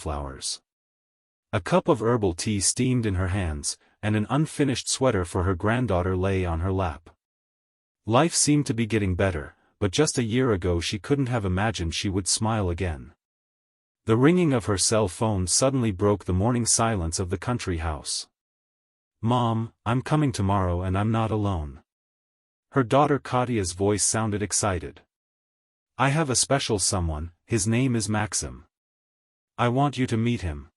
flowers. A cup of herbal tea steamed in her hands, and an unfinished sweater for her granddaughter lay on her lap. Life seemed to be getting better, but just a year ago she couldn't have imagined she would smile again. The ringing of her cell phone suddenly broke the morning silence of the country house. "Mom, I'm coming tomorrow and I'm not alone." Her daughter Katya's voice sounded excited. "I have a special someone, his name is Maxim. I want you to meet him."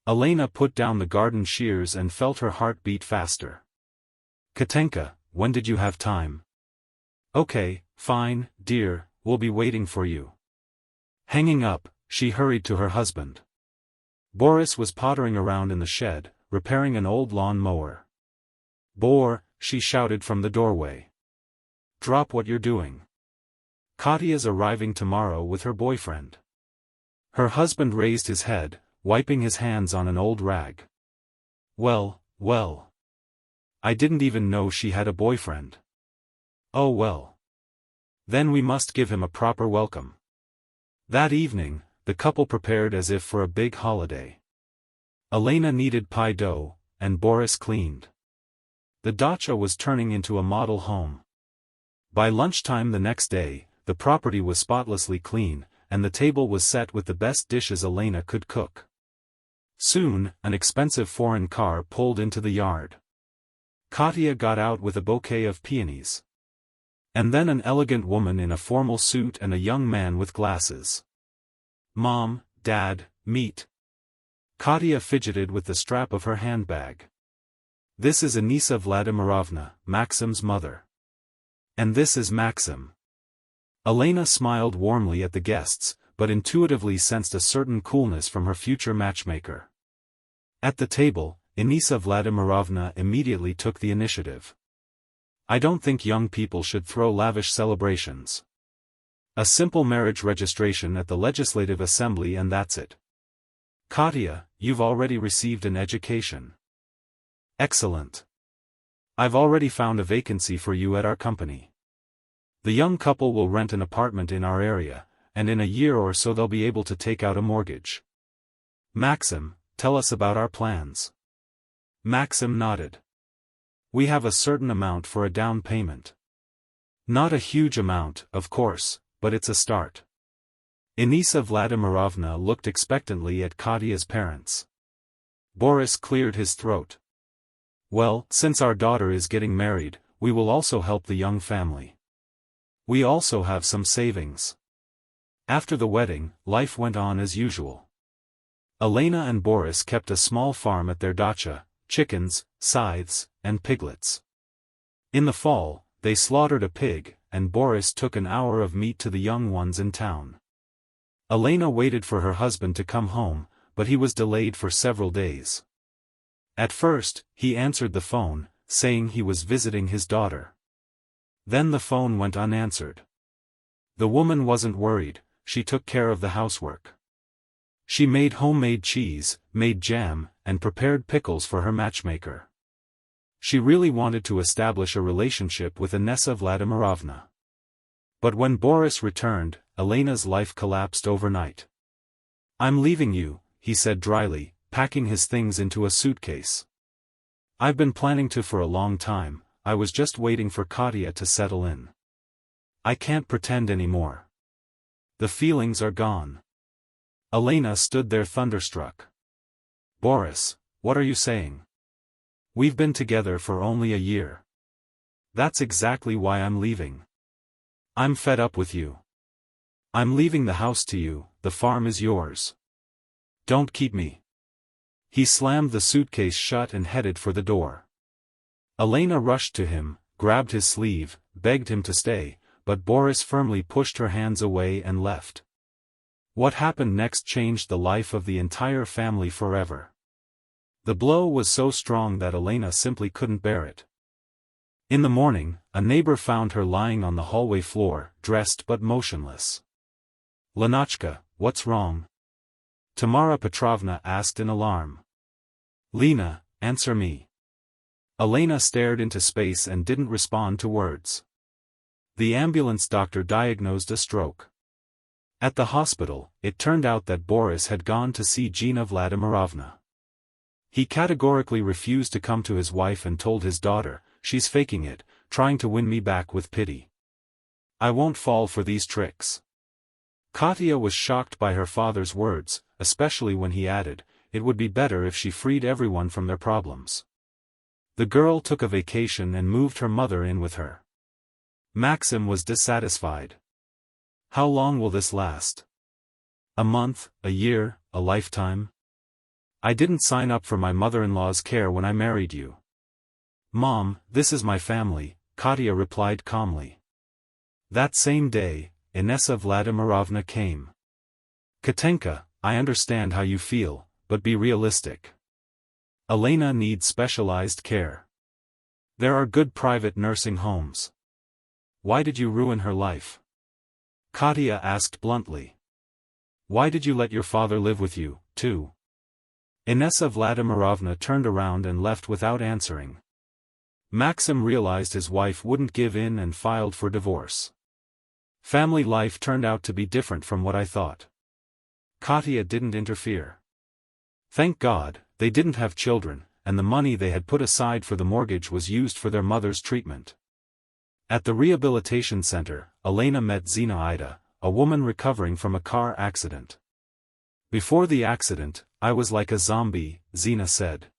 Elena put down the garden shears and felt her heart beat faster. "Katenka, when did you have time?" "Okay, fine, dear, we'll be waiting for you." Hanging up, she hurried to her husband. Boris was pottering around in the shed, repairing an old lawn mower. "Bor," she shouted from the doorway. "Drop what you're doing. Katya's arriving tomorrow with her boyfriend." Her husband raised his head, wiping his hands on an old rag. Well. I didn't even know she had a boyfriend." "Oh well. Then we must give him a proper welcome." That evening, the couple prepared as if for a big holiday. Elena kneaded pie dough, and Boris cleaned. The dacha was turning into a model home. By lunchtime the next day, the property was spotlessly clean, and the table was set with the best dishes Elena could cook. Soon, an expensive foreign car pulled into the yard. Katya got out with a bouquet of peonies. And then an elegant woman in a formal suit and a young man with glasses. "Mom, Dad, meet." Katya fidgeted with the strap of her handbag. "This is Anisa Vladimirovna, Maxim's mother. And this is Maxim." Elena smiled warmly at the guests, but intuitively sensed a certain coolness from her future matchmaker. At the table, Anisa Vladimirovna immediately took the initiative. "I don't think young people should throw lavish celebrations. A simple marriage registration at the Legislative Assembly and that's it. Katya, you've already received an education." "Excellent. I've already found a vacancy for you at our company. The young couple will rent an apartment in our area, and in a year or so they'll be able to take out a mortgage." "Maxim, tell us about our plans." Maxim nodded. "We have a certain amount for a down payment. Not a huge amount, of course, but it's a start." Anisa Vladimirovna looked expectantly at Katya's parents. Boris cleared his throat. "Well, since our daughter is getting married, we will also help the young family. We also have some savings." After the wedding, life went on as usual. Elena and Boris kept a small farm at their dacha, chickens, scythes, and piglets. In the fall, they slaughtered a pig, and Boris took an hour of meat to the young ones in town. Elena waited for her husband to come home, but he was delayed for several days. At first, he answered the phone, saying he was visiting his daughter. Then the phone went unanswered. The woman wasn't worried, she took care of the housework. She made homemade cheese, made jam, and prepared pickles for her matchmaker. She really wanted to establish a relationship with Anisa Vladimirovna. But when Boris returned, Elena's life collapsed overnight. "I'm leaving you," he said dryly, packing his things into a suitcase. "I've been planning to for a long time, I was just waiting for Katya to settle in. I can't pretend anymore. The feelings are gone." Elena stood there thunderstruck. "Boris, what are you saying? We've been together for only a year." "That's exactly why I'm leaving. I'm fed up with you. I'm leaving the house to you, the farm is yours. Don't keep me." He slammed the suitcase shut and headed for the door. Elena rushed to him, grabbed his sleeve, begged him to stay, but Boris firmly pushed her hands away and left. What happened next changed the life of the entire family forever. The blow was so strong that Elena simply couldn't bear it. In the morning, a neighbor found her lying on the hallway floor, dressed but motionless. "Lenachka, what's wrong?" Tamara Petrovna asked in alarm. "Lena, answer me." Elena stared into space and didn't respond to words. "The ambulance doctor diagnosed a stroke. At the hospital, it turned out that Boris had gone to see Gina Vladimirovna. He categorically refused to come to his wife and told his daughter, "She's faking it, trying to win me back with pity. I won't fall for these tricks." Katya was shocked by her father's words, especially when he added, "It would be better if she freed everyone from their problems." The girl took a vacation and moved her mother in with her. Maxim was dissatisfied. "How long will this last? A month, a year, a lifetime? I didn't sign up for my mother-in-law's care when I married you." "Mom, this is my family," Katya replied calmly. That same day, Inessa Vladimirovna came. "Katenka, I understand how you feel, but be realistic. Elena needs specialized care. There are good private nursing homes. Why did you ruin her life?" Katya asked bluntly. "Why did you let your father live with you, too?" Inessa Vladimirovna turned around and left without answering. Maxim realized his wife wouldn't give in and filed for divorce. "Family life turned out to be different from what I thought." Katya didn't interfere. Thank God, they didn't have children, and the money they had put aside for the mortgage was used for their mother's treatment. At the rehabilitation center, Elena met Zinaida, a woman recovering from a car accident. "Before the accident, I was like a zombie," Zina said.